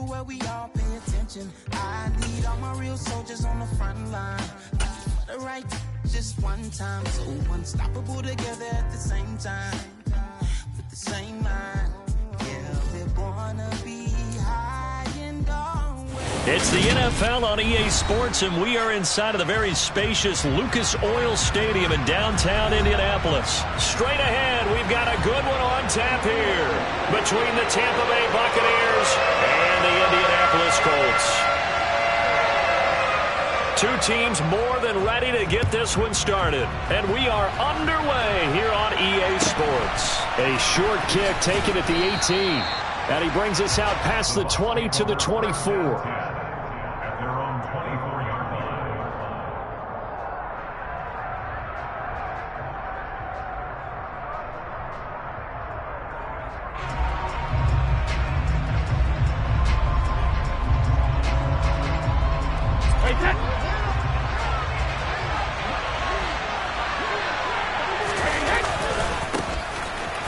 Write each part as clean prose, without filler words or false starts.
careful where we all pay attention. I need all my real soldiers on the front line. The right, just one time, so unstoppable together at the same time, with the same mind. Yeah, we're born to be high and always. It's the NFL on EA Sports, and we are inside of the very spacious Lucas Oil Stadium in downtown Indianapolis. Straight ahead, we've got a good one on tap here between the Tampa Bay Buccaneers and the Indianapolis Colts. Two teams more than ready to get this one started. And we are underway here on EA Sports. A short kick taken at the 18. And he brings us out past the 20 to the 24.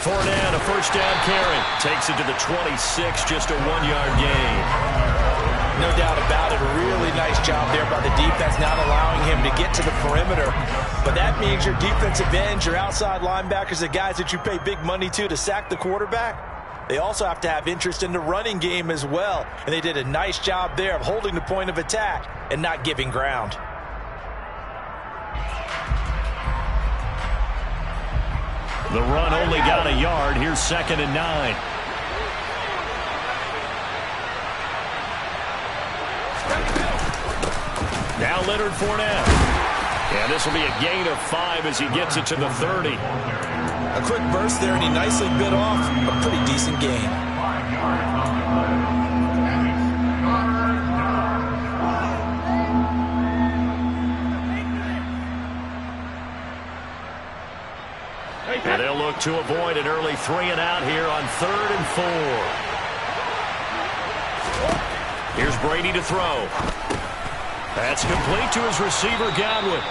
Fournette, a first down carry. Takes it to the 26, just a 1-yard gain. No doubt about it. A really nice job there by the defense, not allowing him to get to the perimeter. But that means your defensive ends, your outside linebackers, the guys that you pay big money to sack the quarterback, they also have to have interest in the running game as well. And they did a nice job there of holding the point of attack and not giving ground. The run only got a yard. Here's 2nd and 9. Now Leonard Fournette. And this will be a gain of 5 as he gets it to the 30. A quick burst there, and he nicely bit off a pretty decent gain. And they'll look to avoid an early 3-and-out here on 3rd and 4. Here's Brady to throw. That's complete to his receiver, Godwin.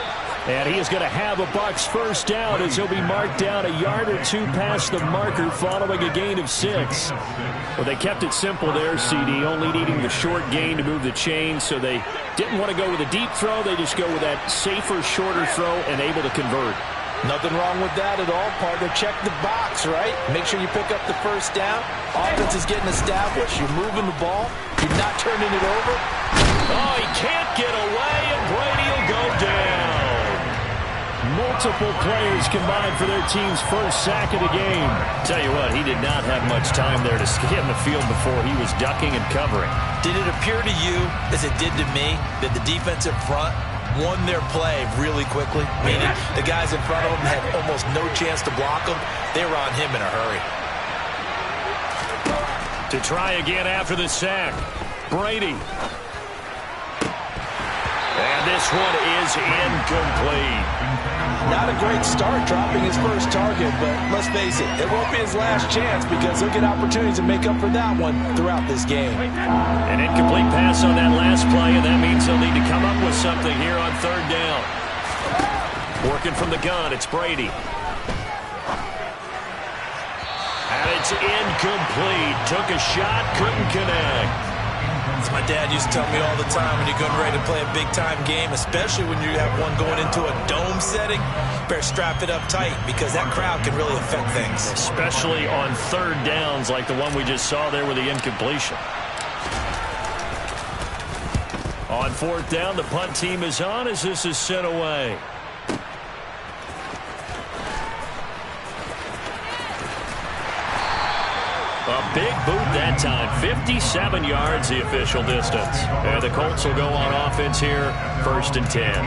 And he is going to have a Bucs first down as he'll be marked down a yard or two past the marker following a gain of 6. Well, they kept it simple there, CD, only needing the short gain to move the chains, so they didn't want to go with a deep throw. They just go with that safer, shorter throw and able to convert. Nothing wrong with that at all, partner. Check the box, right? Make sure you pick up the first down. Offense is getting established. You're moving the ball. You're not turning it over. Oh, he can't get away, and Brady will go down. Multiple players combined for their team's first sack of the game. Tell you what, he did not have much time there to get in the field before he was ducking and covering. Did it appear to you, as it did to me, that the defensive front won their play really quickly? Meaning the guys in front of them had almost no chance to block them. They were on him in a hurry. To try again after the sack, Brady. And this one is incomplete. Not a great start dropping his first target, but let's face it, it won't be his last chance because he'll get opportunities to make up for that one throughout this game. An incomplete pass on that last play, and that means he'll need to come up with something here on 3rd down. Working from the gun, it's Brady. And it's incomplete. Took a shot, couldn't connect. As my dad used to tell me all the time, when you're getting ready to play a big-time game, especially when you have one going into a dome setting, better strap it up tight because that crowd can really affect things. Especially on 3rd downs like the one we just saw there with the incompletion. On 4th down, the punt team is on as this is sent away. A big boot that time. 57 yards the official distance. And the Colts will go on offense here, 1st and 10.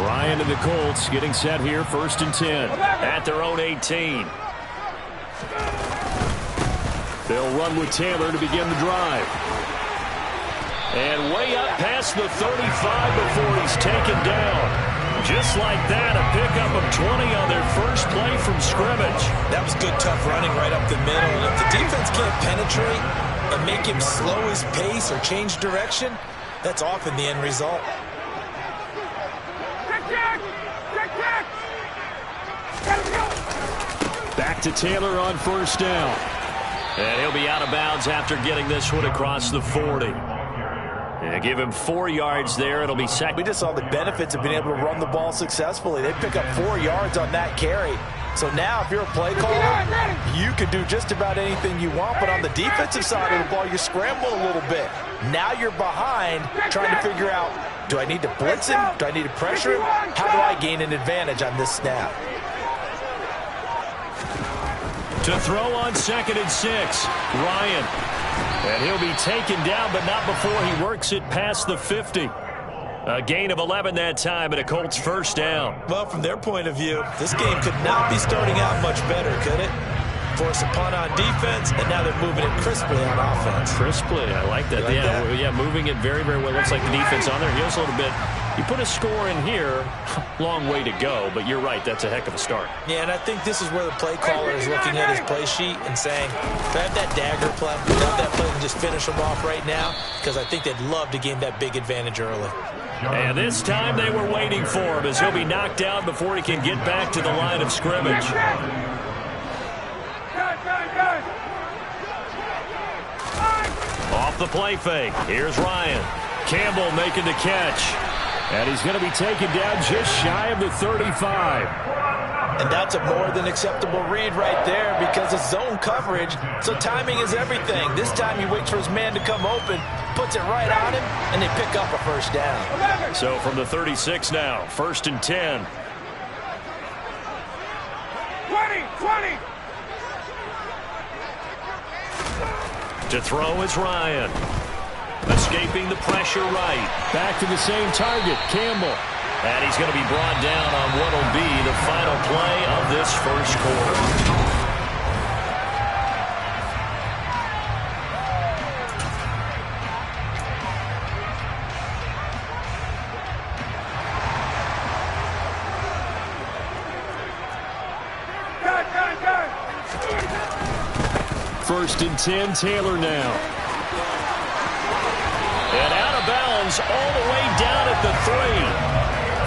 Ryan and the Colts getting set here, 1st and 10. At their own 18. They'll run with Taylor to begin the drive. And way up past the 35 before he's taken down. Just like that, a pickup of 20 on their first play from scrimmage. That was good, tough running right up the middle. And if the defense can't penetrate and make him slow his pace or change direction, that's often the end result. to Taylor on first down. And he'll be out of bounds after getting this one across the 40. Yeah, give him 4 yards there. It'll be second. We just saw the benefits of being able to run the ball successfully. They pick up 4 yards on that carry. So now if you're a play caller, you can do just about anything you want. But on the defensive side of the ball, you scramble a little bit. Now you're behind trying to figure out, do I need to blitz him? Do I need to pressure him? How do I gain an advantage on this snap? To throw on 2nd and 6, Ryan. And he'll be taken down, but not before he works it past the 50. A gain of 11 that time, and a Colts first down. Well, from their point of view, this game could not be starting out much better, could it? Force a punt on defense, and now they're moving it crisply on offense. Crisply, I like that. Yeah, moving it very, very well. Looks like the defense on their heels a little bit. You put a score in here, long way to go, but you're right, that's a heck of a start. Yeah, and I think this is where the play caller is looking at his play sheet and saying, grab that dagger play, grab that play and just finish them off right now, because I think they'd love to gain that big advantage early. And this time they were waiting for him as he'll be knocked down before he can get back to the line of scrimmage. Off the play fake, here's Ryan. Campbell making the catch. And he's going to be taken down just shy of the 35. And that's a more than acceptable read right there because it's zone coverage, so timing is everything. This time he waits for his man to come open, puts it right on him, and they pick up a first down. So from the 36 now, 1st and 10. 20. To throw is Ryan. Escaping the pressure right. Back to the same target, Campbell. And he's going to be brought down on what will be the final play of this first quarter. First and 10, Taylor now. And out of bounds all the way down at the 3.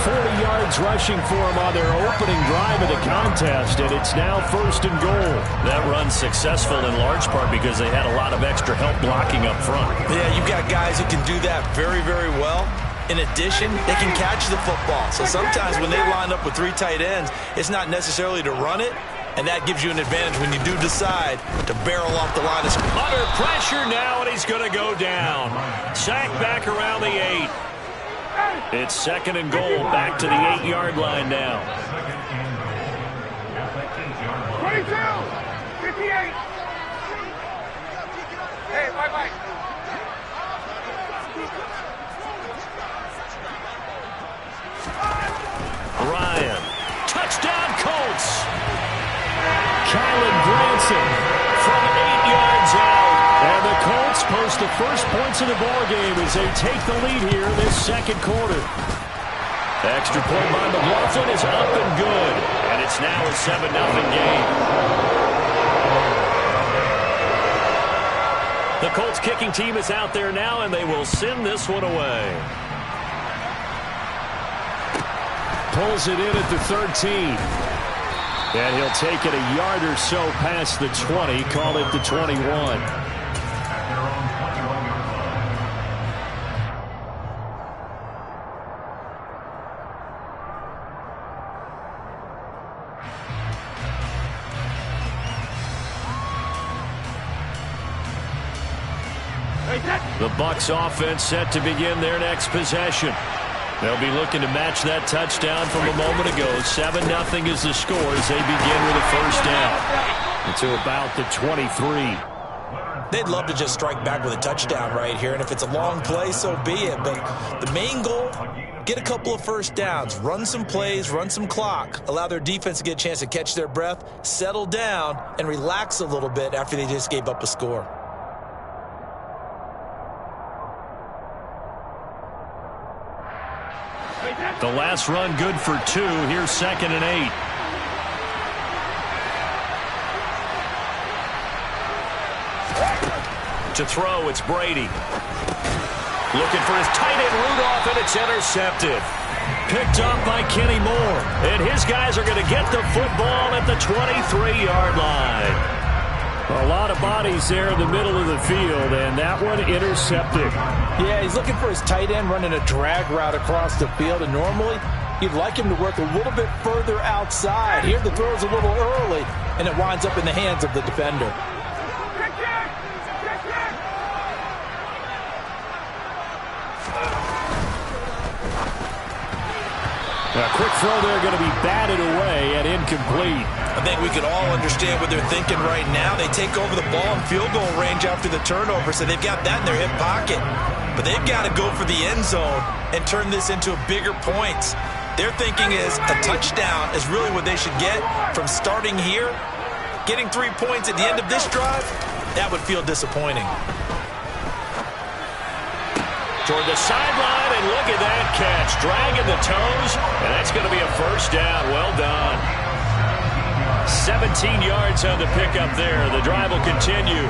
40 yards rushing for him on their opening drive of the contest, and it's now 1st and goal. That run's successful in large part because they had a lot of extra help blocking up front. Yeah, you've got guys who can do that very, very well. In addition, they can catch the football. So sometimes when they line up with 3 tight ends, it's not necessarily to run it, and that gives you an advantage when you do decide to barrel off the line. Under pressure now, and he's going to go down. Sack back around the 8. It's 2nd and goal, back to the 8-yard line now. 22, 58. Hey, bye. Ryan, touchdown Colts. Kylan Granson from 8 yards out. And the Colts post the first points of the ballgame as they take the lead here this second quarter. Extra point by McLaughlin is up and good. And it's now a 7-0 game. The Colts kicking team is out there now, and they will send this one away. Pulls it in at the 13. And he'll take it a yard or so past the 20, call it the 21. The Bucs offense set to begin their next possession. They'll be looking to match that touchdown from a moment ago. 7-0 is the score as they begin with a first down. To about the 23. They'd love to just strike back with a touchdown right here, and if it's a long play, so be it. But the main goal, get a couple of first downs, run some plays, run some clock, allow their defense to get a chance to catch their breath, settle down, and relax a little bit after they just gave up a score. The last run good for 2. Here's 2nd and 8. To throw, it's Brady. Looking for his tight end Rudolph, and it's intercepted. Picked up by Kenny Moore. And his guys are going to get the football at the 23-yard line. A lot of bodies there in the middle of the field, and that one intercepted. Yeah, he's looking for his tight end running a drag route across the field, and normally you'd like him to work a little bit further outside. Here the throw is a little early, and it winds up in the hands of the defender. A quick throw there going to be batted away and incomplete. I think we can all understand what they're thinking right now. They take over the ball in field goal range after the turnover, so they've got that in their hip pocket. But they've got to go for the end zone and turn this into bigger points. Their thinking is a touchdown is really what they should get from starting here. Getting 3 points at the end of this drive, that would feel disappointing. Toward the sideline, and look at that catch. Dragging the toes, and that's going to be a first down. Well done. 17 yards on the pickup there. The drive will continue.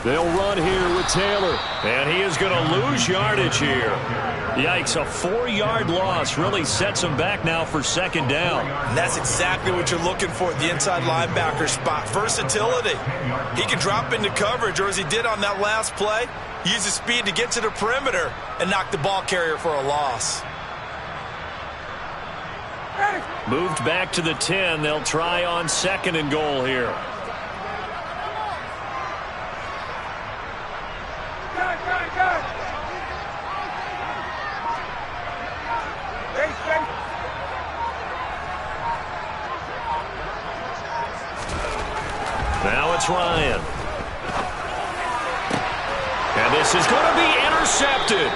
They'll run here with Taylor, and he is going to lose yardage here. Yikes, a 4-yard loss really sets him back now for second down. And that's exactly what you're looking for at the inside linebacker spot. Versatility. He can drop into coverage, or as he did on that last play, use his speed to get to the perimeter and knock the ball carrier for a loss. Moved back to the 10. They'll try on second and goal here. Now it's Ryan. And this is going to be intercepted.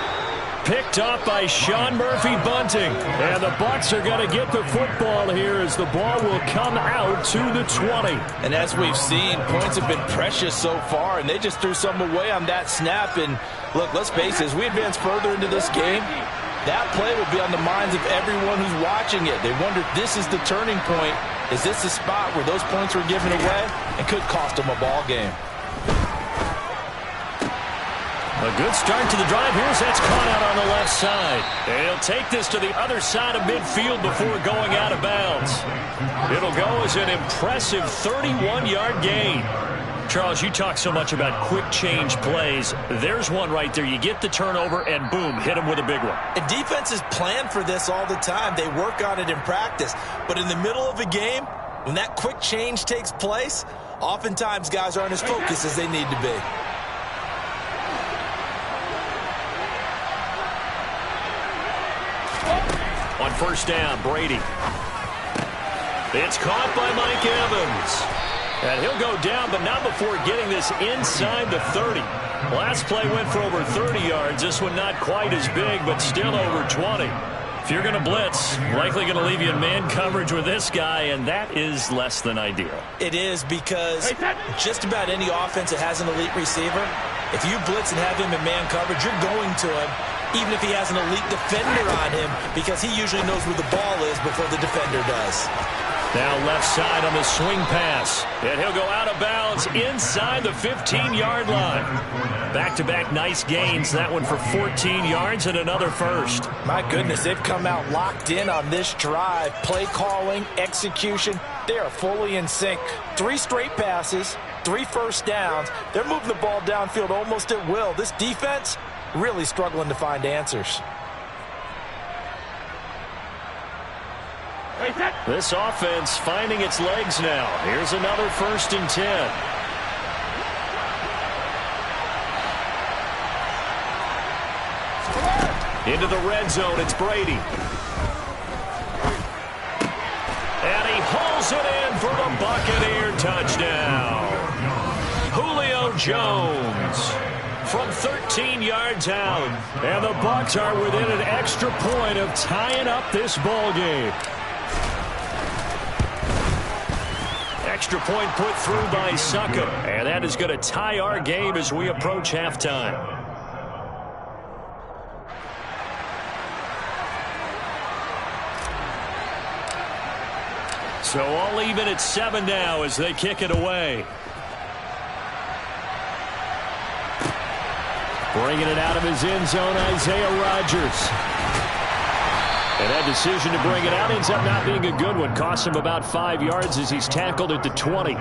Picked up by Sean Murphy-Bunting. And the Bucs are going to get the football here as the ball will come out to the 20. And as we've seen, points have been precious so far, and they just threw some away on that snap. And look, let's face it, as we advance further into this game, that play will be on the minds of everyone who's watching it. They wonder, this is the turning point. Is this the spot where those points were given away and could cost them a ball game? A good start to the drive. Here's that's caught out on the left side. And he'll take this to the other side of midfield before going out of bounds. It'll go as an impressive 31-yard gain. Charles, you talk so much about quick change plays. There's one right there. You get the turnover, and boom, hit him with a big one. And defenses plan for this all the time. They work on it in practice. But in the middle of a game, when that quick change takes place, oftentimes guys aren't as focused as they need to be. On first down, Brady. It's caught by Mike Evans. And he'll go down, but not before getting this inside the 30. Last play went for over 30 yards. This one not quite as big, but still over 20. If you're going to blitz, likely going to leave you in man coverage with this guy, and that is less than ideal. It is, because just about any offense that has an elite receiver, if you blitz and have him in man coverage, you're going to him, even if he has an elite defender on him, because he usually knows where the ball is before the defender does. Now left side on the swing pass. And he'll go out of bounds inside the 15-yard line. Back-to-back nice gains. That one for 14 yards and another first. My goodness, they've come out locked in on this drive. Play calling, execution, they are fully in sync. 3 straight passes, 3 first downs. They're moving the ball downfield almost at will. This defense really struggling to find answers. This offense finding its legs now. Here's another 1st and 10. Into the red zone, it's Brady. And he hauls it in for the Buccaneer touchdown. Julio Jones from 13 yards out. And the Bucs are within an extra point of tying up this ball game. Extra point put through by Suckup. And that is going to tie our game as we approach halftime. So all even at 7 now as they kick it away. Bringing it out of his end zone, Isaiah Rodgers. And that decision to bring it out ends up not being a good one. Costs him about 5 yards as he's tackled at the 20.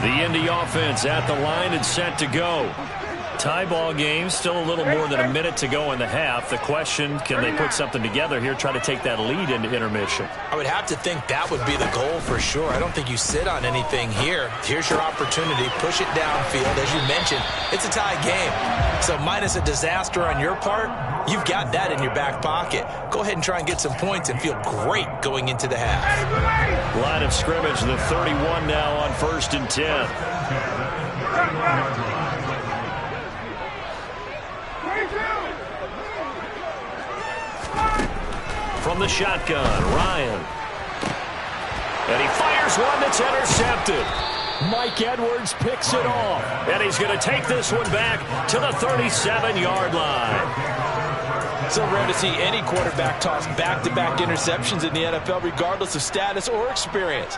The Indy offense at the line and set to go. Tie ball game, still a little more than a minute to go in the half. The question, can they put something together here, try to take that lead into intermission? I would have to think that would be the goal for sure. I don't think you sit on anything here. Here's your opportunity. Push it downfield. As you mentioned, it's a tie game. So minus a disaster on your part, you've got that in your back pocket. Go ahead and try and get some points and feel great going into the half. Line of scrimmage, the 31 now on 1st and 10. From the shotgun, Ryan. And he fires one that's intercepted. Mike Edwards picks it off. And he's going to take this one back to the 37-yard line. So rare to see any quarterback toss back-to-back interceptions in the NFL, regardless of status or experience.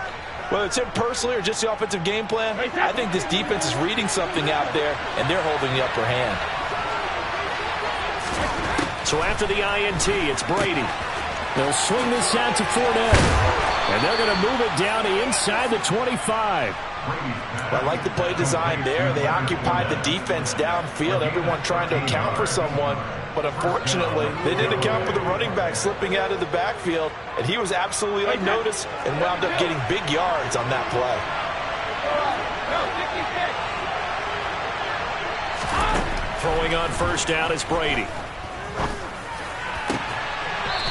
Whether it's him personally or just the offensive game plan, I think this defense is reading something out there, and they're holding the upper hand. So after the INT, it's Brady. They'll swing this out to Fournette. And they're going to move it down inside the 25. I like the play design there. They occupied the defense downfield, everyone trying to account for someone. But unfortunately, they didn't account for the running back slipping out of the backfield. And he was absolutely unnoticed and wound up getting big yards on that play. Throwing on 1st down is Brady.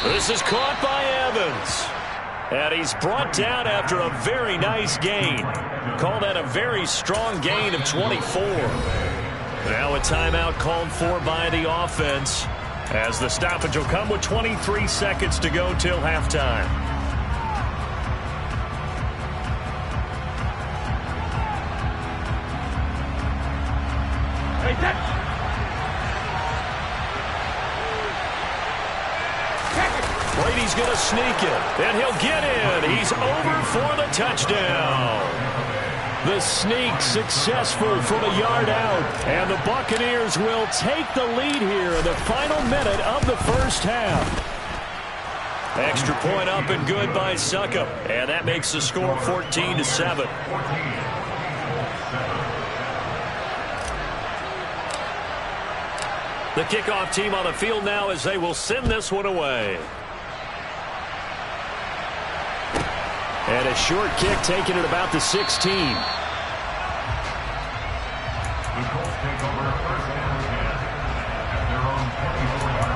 This is caught by Evans. And he's brought down after a very nice gain. Call that a very strong gain of 24. Now a timeout called for by the offense, as the stoppage will come with 23 seconds to go till halftime. Brady's going to sneak it, and he'll get in. He's over for the touchdown. The sneak successful from a yard out, and the Buccaneers will take the lead here in the final minute of the 1st half. Extra point up and good by Succop, and that makes the score 14-7. The kickoff team on the field now as they will send this one away. And a short kick taken at about the 16. The Colts take over 1st and 10 at their own 24-yard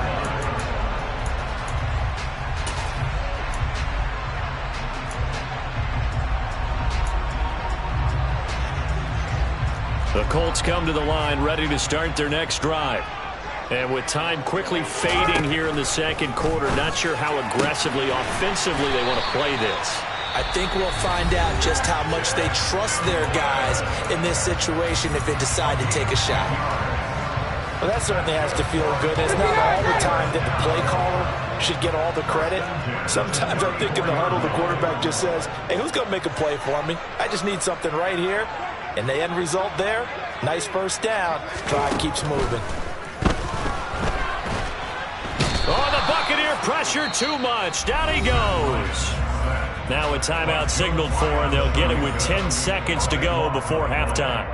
line. The Colts come to the line ready to start their next drive. And with time quickly fading here in the 2nd quarter, not sure how aggressively, offensively they want to play this. I think we'll find out just how much they trust their guys in this situation if they decide to take a shot. Well, that certainly has to feel good. It's not all the time that the play caller should get all the credit. Sometimes I think in the huddle, the quarterback just says, hey, who's going to make a play for me? I just need something right here. And the end result there, nice 1st down. Drive keeps moving. Oh, the Buccaneer pressure too much. Down he goes. Now a timeout signaled for, and they'll get it with 10 seconds to go before halftime.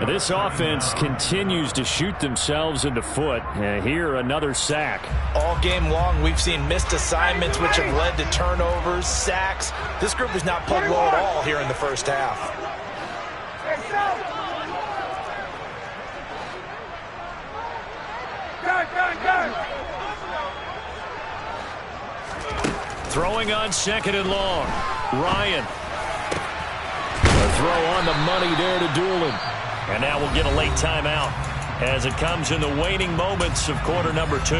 This offense continues to shoot themselves in the foot. Here, another sack. All game long, we've seen missed assignments, which have led to turnovers, sacks. This group has not played well at all here in the 1st half. Throwing on 2nd and long. Ryan. A throw on the money there to Doolin. And now we'll get a late timeout as it comes in the waning moments of quarter number 2.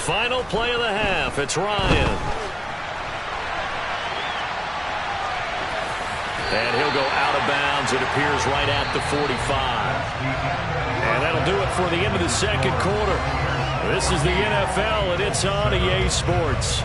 Final play of the half. It's Ryan. And he'll go out of bounds. It appears right at the 45. And that'll do it for the end of the second quarter. This is the NFL, and it's on EA Sports.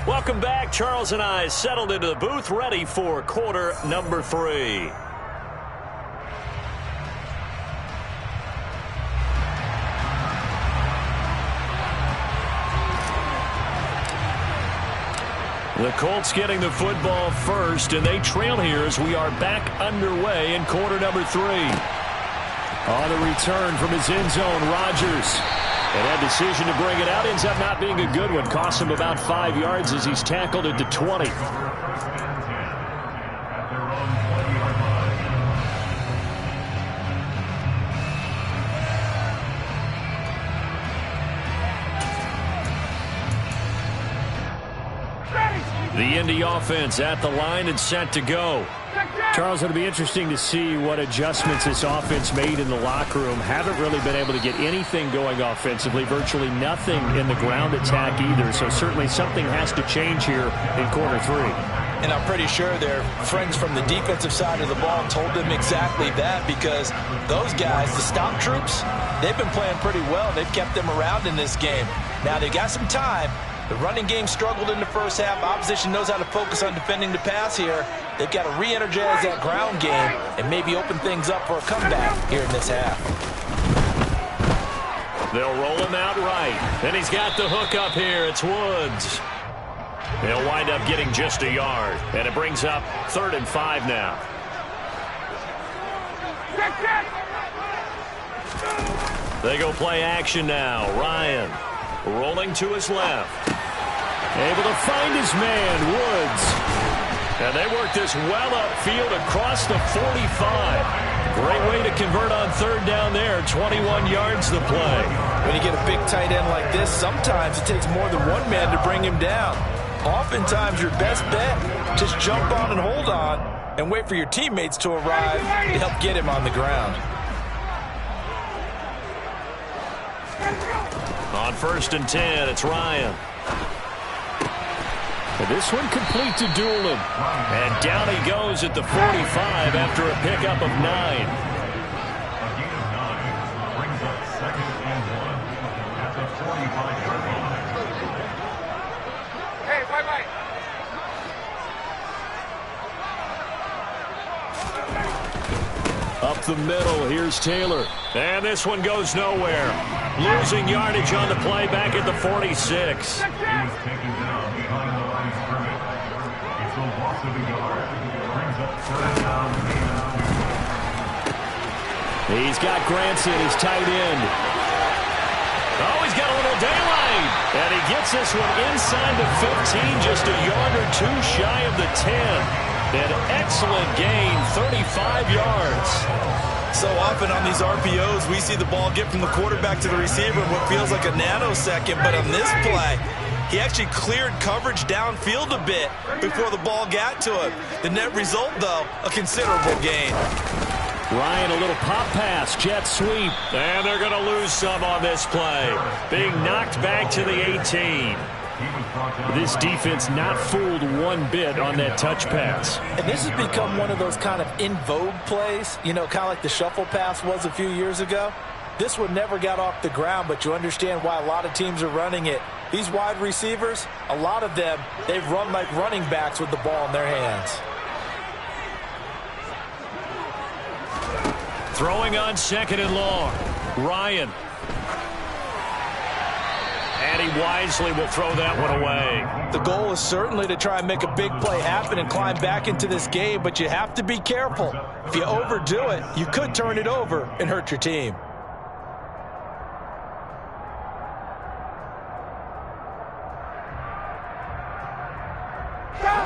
Welcome back. Charles and I settled into the booth, ready for quarter number 3. The Colts getting the football first, and they trail here as we are back underway in quarter number 3. On the return from his end zone, Rodgers. And that decision to bring it out ends up not being a good one. Costs him about 5 yards as he's tackled at the 20. The Indy offense at the line and set to go. Charles, it'll be interesting to see what adjustments this offense made in the locker room. Haven't really been able to get anything going offensively, virtually nothing in the ground attack either. So certainly something has to change here in quarter 3. And I'm pretty sure their friends from the defensive side of the ball told them exactly that, because those guys, the stop troops, they've been playing pretty well. They've kept them around in this game. Now they've got some time. The running game struggled in the first half. Opposition knows how to focus on defending the pass here. They've got to re-energize that ground game and maybe open things up for a comeback here in this half. They'll roll him out right. Then he's got the hook up here. It's Woods. They'll wind up getting just a yard. And it brings up 3rd and 5 now. They go play action now. Ryan rolling to his left. Able to find his man, Woods. And they work this well upfield across the 45. Great way to convert on 3rd down there. 21 yards to play. When you get a big tight end like this, sometimes it takes more than one man to bring him down. Oftentimes, your best bet, just jump on and hold on and wait for your teammates to arrive to help get him on the ground. On 1st and 10, it's Ryan. And this one complete to Doolin. And down he goes at the 45 after a pickup of 9. A gain of 9 brings up 2nd and 1 at the 45-yard line. Hey, bye-bye. Up the middle, here's Taylor. And this one goes nowhere. Losing yardage on the play back at the 46. He was taken down behind the line of scrimmage. It's a loss of a yard. Brings up 3rd down, gain of 2. He's got Granson, his tight end. Oh, he's got a little daylight. And he gets this one inside the 15, just a yard or 2 shy of the 10. An excellent gain, 35 yards. So often on these RPOs, we see the ball get from the quarterback to the receiver in what feels like a nanosecond. But on this play, he actually cleared coverage downfield a bit before the ball got to him. The net result, though, a considerable gain. Ryan, a little pop pass, jet sweep. And they're going to lose some on this play. Being knocked back to the 18. This defense not fooled one bit on that touch pass. And this has become one of those kind of in vogue plays, you know, kind of like the shuffle pass was a few years ago. This one never got off the ground, but you understand why a lot of teams are running it. These wide receivers, a lot of them, they've run like running backs with the ball in their hands. Throwing on 2nd and long. Ryan. And he wisely will throw that one away. The goal is certainly to try and make a big play happen and climb back into this game, but you have to be careful. If you overdo it, you could turn it over and hurt your team.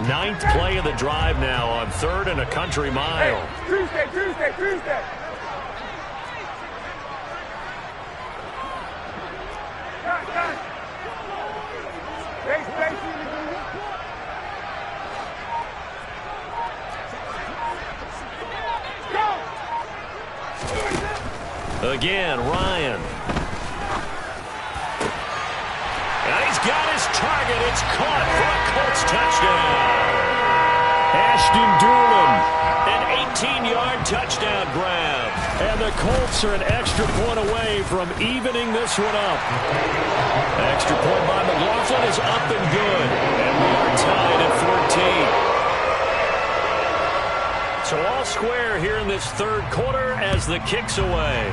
Ninth play of the drive now on 3rd and a country mile. Hey, Tuesday. Again, Ryan. And he's got his target. It's caught for a Colts touchdown. Ashton Doolin, an 18-yard touchdown grab. And the Colts are an extra point away from evening this one up. Extra point by McLaughlin is up and good. And we are tied at 14. So all square here in this third quarter as the kick's away.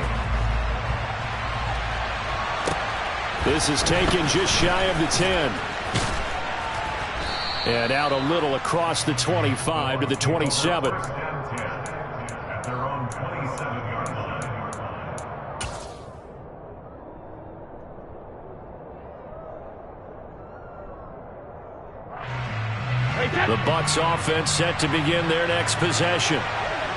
This is taken just shy of the 10. And out a little across the 25 to the 27. At their own 27-yard line. The Bucs offense set to begin their next possession.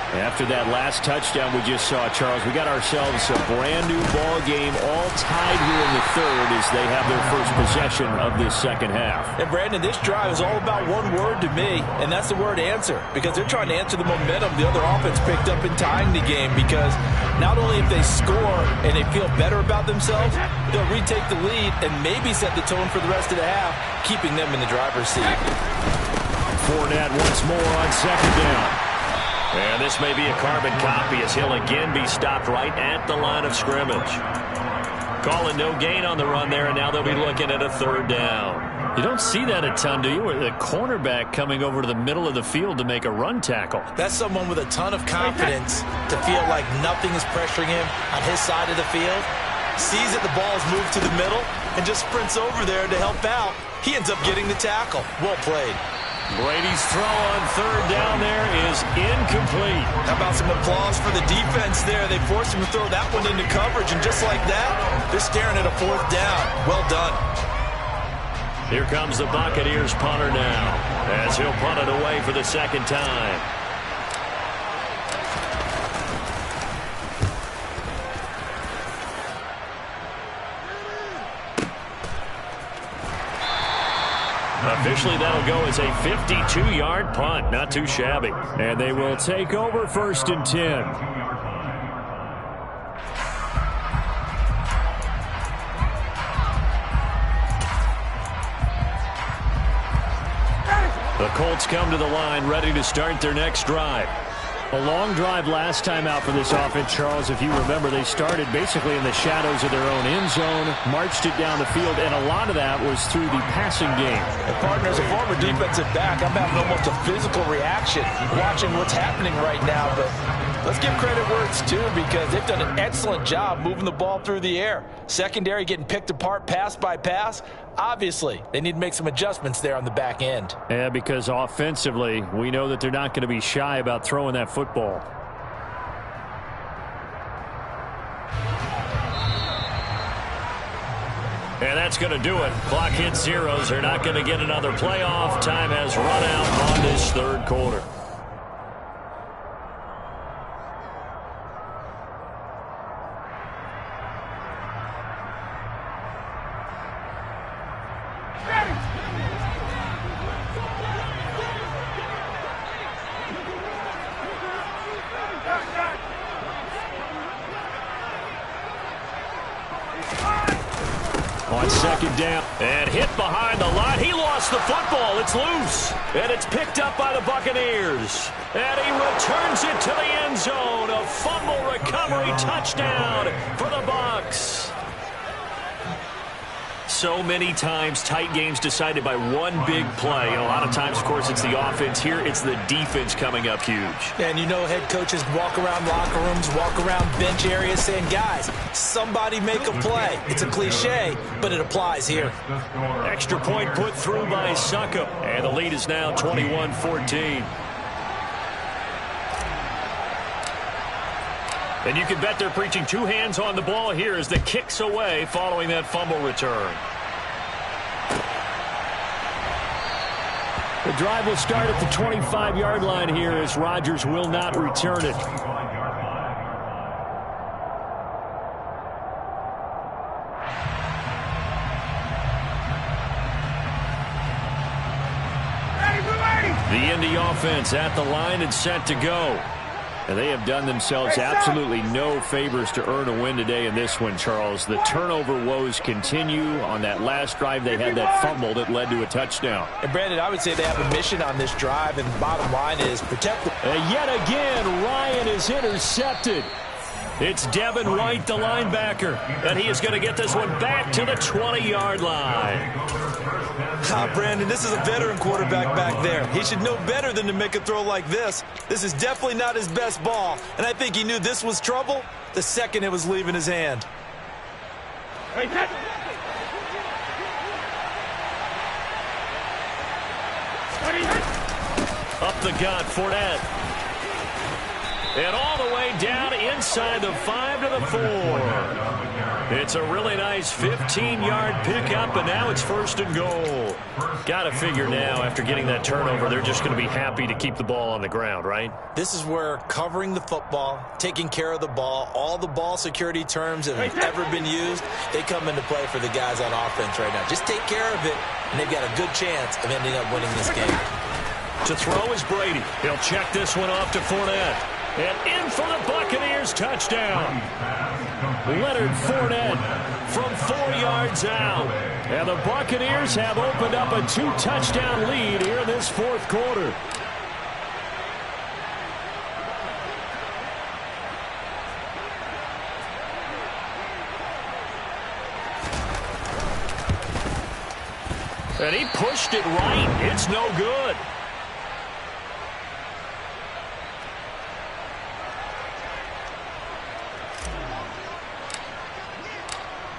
After that last touchdown we just saw, Charles, we got ourselves a brand-new ball game, all tied here in the third as they have their first possession of this second half. And, Brandon, this drive is all about one word to me, and that's the word answer, because they're trying to answer the momentum the other offense picked up in tying the game, because not only if they score and they feel better about themselves, they'll retake the lead and maybe set the tone for the rest of the half, keeping them in the driver's seat. Fournette once more on second down. And this may be a carbon copy as he'll again be stopped right at the line of scrimmage. Calling no gain on the run there, and now they'll be looking at a third down. You don't see that a ton, do you? With a cornerback coming over to the middle of the field to make a run tackle. That's someone with a ton of confidence to feel like nothing is pressuring him on his side of the field. Sees that the ball is moved to the middle and just sprints over there to help out. He ends up getting the tackle. Well played. Brady's throw on third down there is incomplete. How about some applause for the defense there? They forced him to throw that one into coverage, and just like that, they're staring at a fourth down. Well done. Here comes the Buccaneers punter now, as he'll punt it away for the second time. Officially, that'll go as a 52-yard punt. Not too shabby. And they will take over first and 10. The Colts come to the line, ready to start their next drive. A long drive last time out for this offense, Charles. If you remember, they started basically in the shadows of their own end zone, marched it down the field, and a lot of that was through the passing game. And partner, as a former defensive back, I'm having almost a physical reaction watching what's happening right now. But let's give credit where it's due, because they've done an excellent job moving the ball through the air. Secondary getting picked apart pass by pass. Obviously, they need to make some adjustments there on the back end. Yeah, because offensively, we know that they're not going to be shy about throwing that football. And that's going to do it. Clock hits zeros. They're not going to get another playoff. Time has run out on this third quarter. On second down, and hit behind the line. He lost the football. It's loose, and it's picked up by the Buccaneers. And he returns it to the end zone. A fumble recovery touchdown for the Bucs. So many times, tight games decided by one big play. And a lot of times, of course, it's the offense. Here, it's the defense coming up huge. And you know, head coaches walk around locker rooms, walk around bench areas saying, guys, somebody make a play. It's a cliche, but it applies here. Extra point put through by Succop. And the lead is now 21-14. And you can bet they're preaching two hands on the ball here as the kick's away following that fumble return. The drive will start at the 25-yard line here as Rodgers will not return it. The Indy offense at the line and set to go. And they have done themselves absolutely no favors to earn a win today in this one, Charles. The turnover woes continue. On that last drive, they had that fumble that led to a touchdown. And, Brandon, I would say they have a mission on this drive, and the bottom line is protect the... Yet again, Ryan is intercepted. It's Devin White, the linebacker, and he is going to get this one back to the 20-yard line. Brandon, this is a veteran quarterback back there. He should know better than to make a throw like this. This is definitely not his best ball, and I think he knew this was trouble the second it was leaving his hand. Up the gut, Fournette. And all the way down inside the 5 to the 4. It's a really nice 15-yard pickup, and now it's 1st and goal. Got to figure now, after getting that turnover, they're just going to be happy to keep the ball on the ground, right? This is where covering the football, taking care of the ball, all the ball security terms that have ever been used, they come into play for the guys on offense right now. Just take care of it, and they've got a good chance of ending up winning this game. To throw is Brady. He'll check this one off to Fournette. And in for the Buccaneers, touchdown. Leonard Fournette from 4 yards out. And the Buccaneers have opened up a 2-touchdown lead here in this 4th quarter. And he pushed it right. It's no good.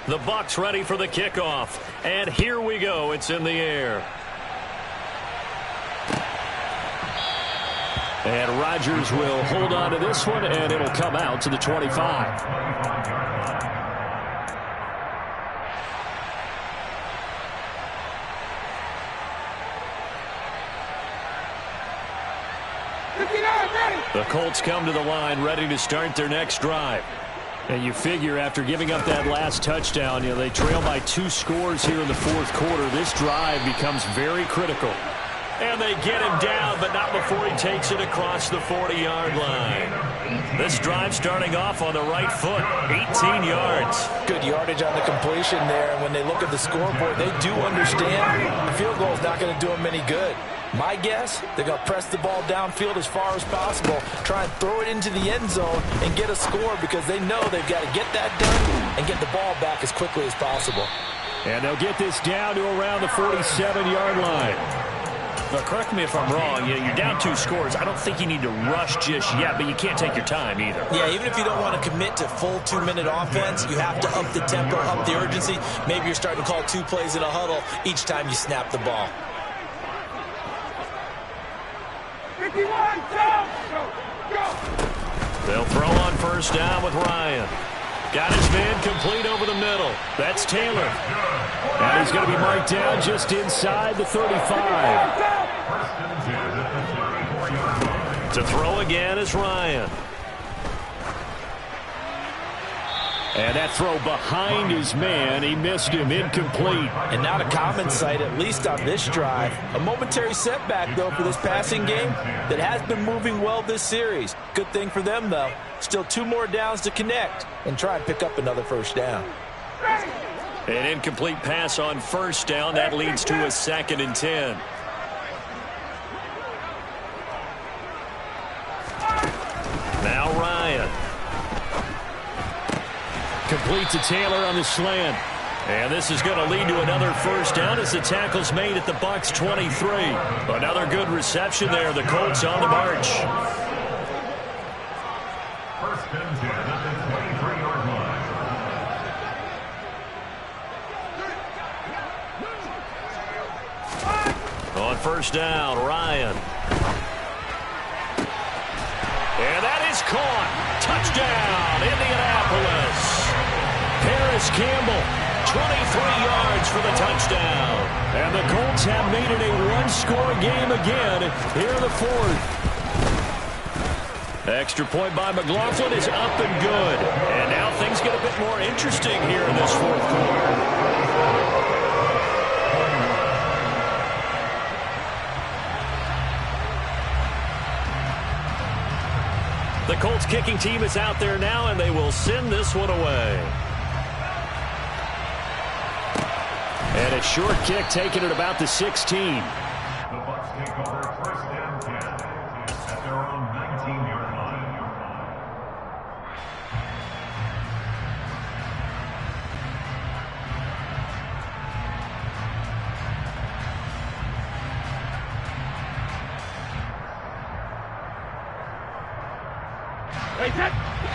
The Bucs ready for the kickoff. And here we go. It's in the air. And Rodgers will hold on to this one, and it'll come out to the 25. The Colts come to the line ready to start their next drive. And you figure after giving up that last touchdown, they trail by 2 scores here in the 4th quarter. This drive becomes very critical. And they get him down, but not before he takes it across the 40-yard line. This drive starting off on the right foot, 18 yards. Good yardage on the completion there. And when they look at the scoreboard, they do understand the field goal is not going to do them any good. My guess, they're going to press the ball downfield as far as possible, try and throw it into the end zone and get a score because they know they've got to get that done and get the ball back as quickly as possible. And they'll get this down to around the 47-yard line. Now, correct me if I'm wrong. You're down 2 scores. I don't think you need to rush just yet, but you can't take your time either. Yeah, even if you don't want to commit to full 2-minute offense, you have to up the tempo, up the urgency. Maybe you're starting to call 2 plays in a huddle each time you snap the ball. 51, go! They'll throw on 1st down with Ryan. Got his man complete over the middle. That's Taylor. And he's going to be marked down just inside the 35. To throw again is Ryan. And that throw behind his man. He missed him, incomplete. And not a common sight, at least on this drive. A momentary setback, though, for this passing game that has been moving well this series. Good thing for them, though. Still 2 more downs to connect and try and pick up another 1st down. An incomplete pass on 1st down. That leads to a 2nd and 10. Now Ryan. Complete to Taylor on the slant. And this is going to lead to another 1st down as the tackle's made at the Bucs 23. Another good reception there. The Colts on the march. 1st and 10 at the 23-yard line. On 1st down, Ryan. And that is caught. Touchdown, Indianapolis. Paris Campbell, 23 yards for the touchdown. And the Colts have made it a 1-score game again here in the 4th. Extra point by McLaughlin is up and good. And now things get a bit more interesting here in this 4th quarter. The Colts kicking team is out there now, and they will send this one away. And a short kick taken at about the 16. The Bucs take over first down 10 at their own 19-yard line.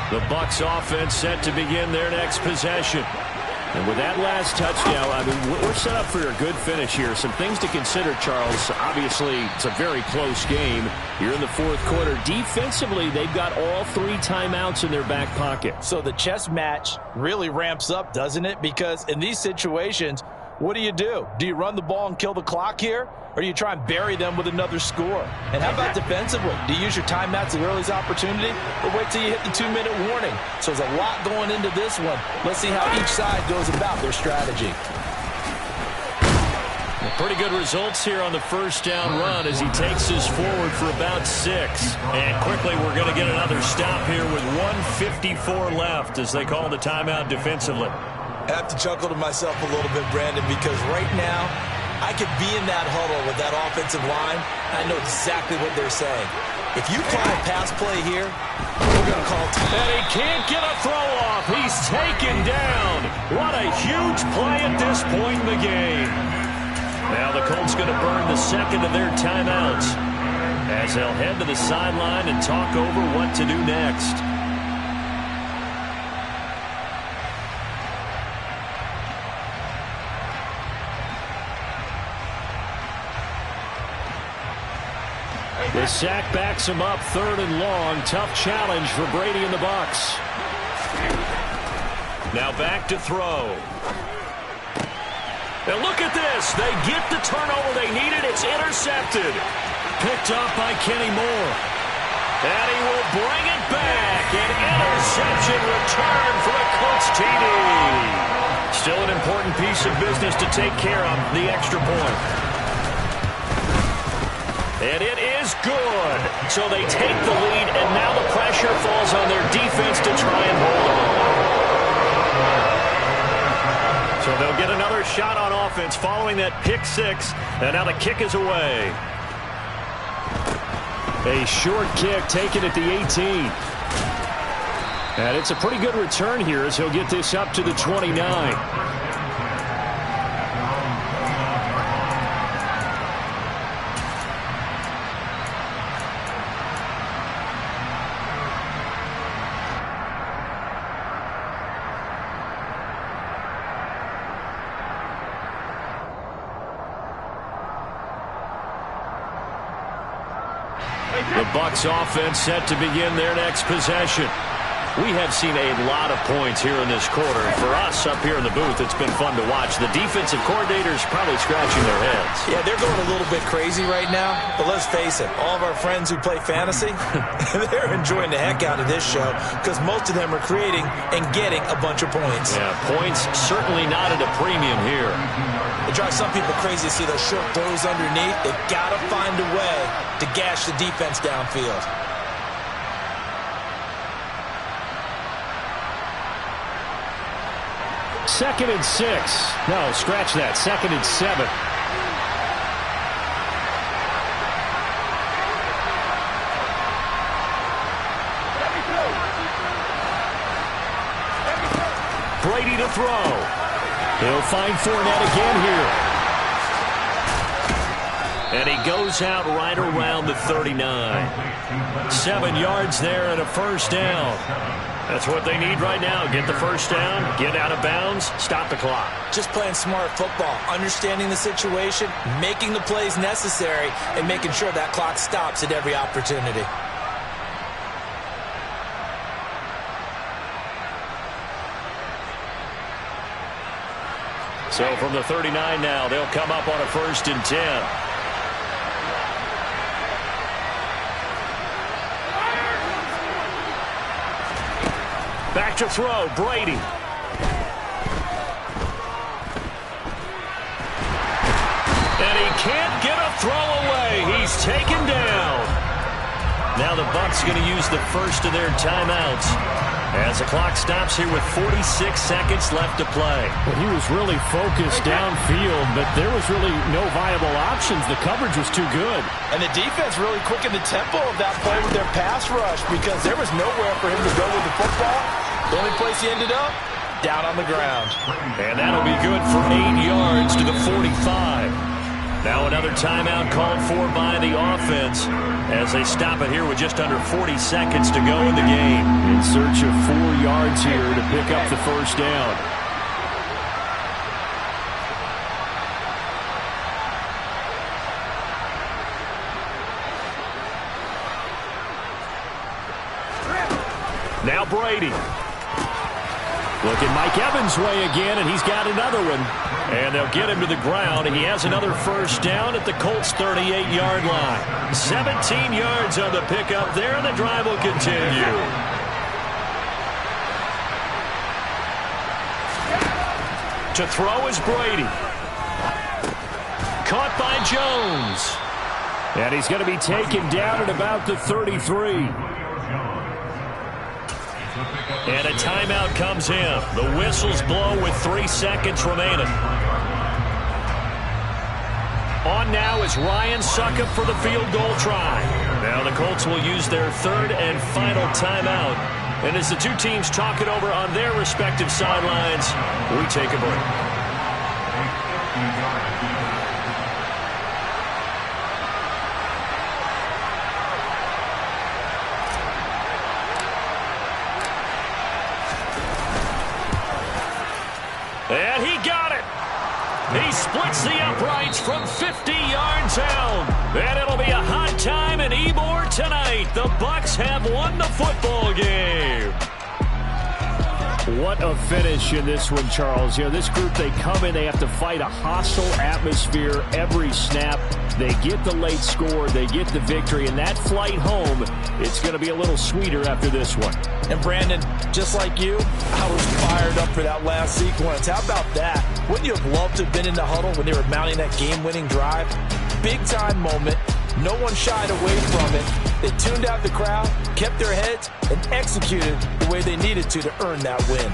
The Bucs offense set to begin their next possession. And with that last touchdown, I mean, we're set up for a good finish here. Some things to consider, Charles. Obviously, it's a very close game. You're in the fourth quarter. Defensively, they've got all 3 timeouts in their back pocket. So the chess match really ramps up, doesn't it? Because in these situations, what do? Do you run the ball and kill the clock here? Or do you try and bury them with another score? And how about defensively? Do you use your timeouts at early's opportunity? Or wait till you hit the 2-minute warning? So there's a lot going into this one. Let's see how each side goes about their strategy. Well, pretty good results here on the first down run as he takes us forward for about 6. And quickly we're going to get another stop here with 1:54 left as they call the timeout defensively. I have to chuckle to myself a little bit, Brandon, because right now I could be in that huddle with that offensive line. I know exactly what they're saying. If you call a pass play here, we're going to call time. And he can't get a throw off. He's taken down. What a huge play at this point in the game. Now the Colts going to burn the second of their timeouts as they'll head to the sideline and talk over what to do next. The sack backs him up, 3rd and long. Tough challenge for Brady and the Bucs. Now back to throw. And look at this. They get the turnover they needed. It's intercepted. Picked up by Kenny Moore. And he will bring it back. An interception return for the Colts TD. Still an important piece of business to take care of, the extra point. And it is good. So they take the lead, and now the pressure falls on their defense to try and hold on. So they'll get another shot on offense following that pick 6, and now the kick is away. A short kick taken at the 18. And it's a pretty good return here as he'll get this up to the 29. The Bucs offense set to begin their next possession. We have seen a lot of points here in this quarter. For us up here in the booth, it's been fun to watch. The defensive coordinators probably scratching their heads. Yeah, they're going a little bit crazy right now. But let's face it, all of our friends who play fantasy, they're enjoying the heck out of this show because most of them are creating and getting a bunch of points. Yeah, points certainly not at a premium here. It drives some people crazy to see those short throws underneath. They've got to find a way to gash the defense downfield. Second and 6. No, scratch that. 2nd and 7. Brady to throw. He'll find Fournette again here. And he goes out right around the 39. 7 yards there and a first down. That's what they need right now. Get the first down, get out of bounds, stop the clock. Just playing smart football, understanding the situation, making the plays necessary, and making sure that clock stops at every opportunity. So from the 39 now, they'll come up on a 1st and 10. Back to throw, Brady. And he can't get a throw away. He's taken down. Now the Bucs going to use the first of their timeouts as the clock stops here with 46 seconds left to play. Well, he was really focused downfield, but there was really no viable options. The coverage was too good. And the defense really quickened the tempo of that play with their pass rush because there was nowhere for him to go with the football. The only place he ended up, down on the ground. And that'll be good for 8 yards to the 45. Now another timeout called for by the offense as they stop it here with just under 40 seconds to go in the game. In search of 4 yards here to pick up the first down. Now Brady. Looking Mike Evans' way again, and he's got another one. And they'll get him to the ground. He has another first down at the Colts' 38-yard line. 17 yards on the pickup there, and the drive will continue. To throw is Brady. Caught by Jones. And he's going to be taken down at about the 33. And a timeout comes in. The whistles blow with 3 seconds remaining. On now is Ryan Succop for the field goal try. Now the Colts will use their third and final timeout. And as the two teams talk it over on their respective sidelines, we take a break. And he got it. He splits the uprights from 50 yards out. And it'll be a hot time in Ybor tonight. The Bucs have won the football game. What a finish in this one, Charles. You know, this group, they come in, they have to fight a hostile atmosphere every snap. They get the late score, they get the victory, and that flight home, it's going to be a little sweeter after this one. And Brandon, just like you, I was fired up for that last sequence. How about that? Wouldn't you have loved to have been in the huddle when they were mounting that game-winning drive? Big-time moment. No one shied away from it. They tuned out the crowd, kept their heads, and executed the way they needed to earn that win.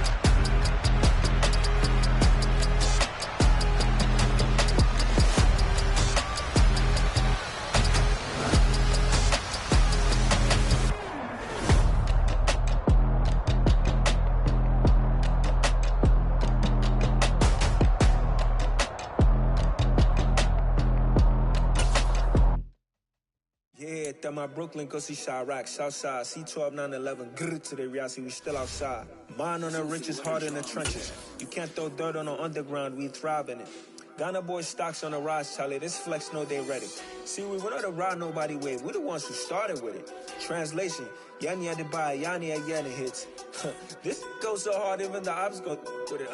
My Brooklyn, go see Chirac, Southside, C12, 911, grrr to the reality, we still outside. Mine on the richest, heart in the trenches. You can't throw dirt on the underground, we thrive in it. Ghana boys stocks on the rise, Charlie, this flex know they ready. See, we went on the ride nobody wave, we the ones who started with it. Translation, Yanni had to buy, Yanni had Yanni hits. This goes so hard, even the ops go with it,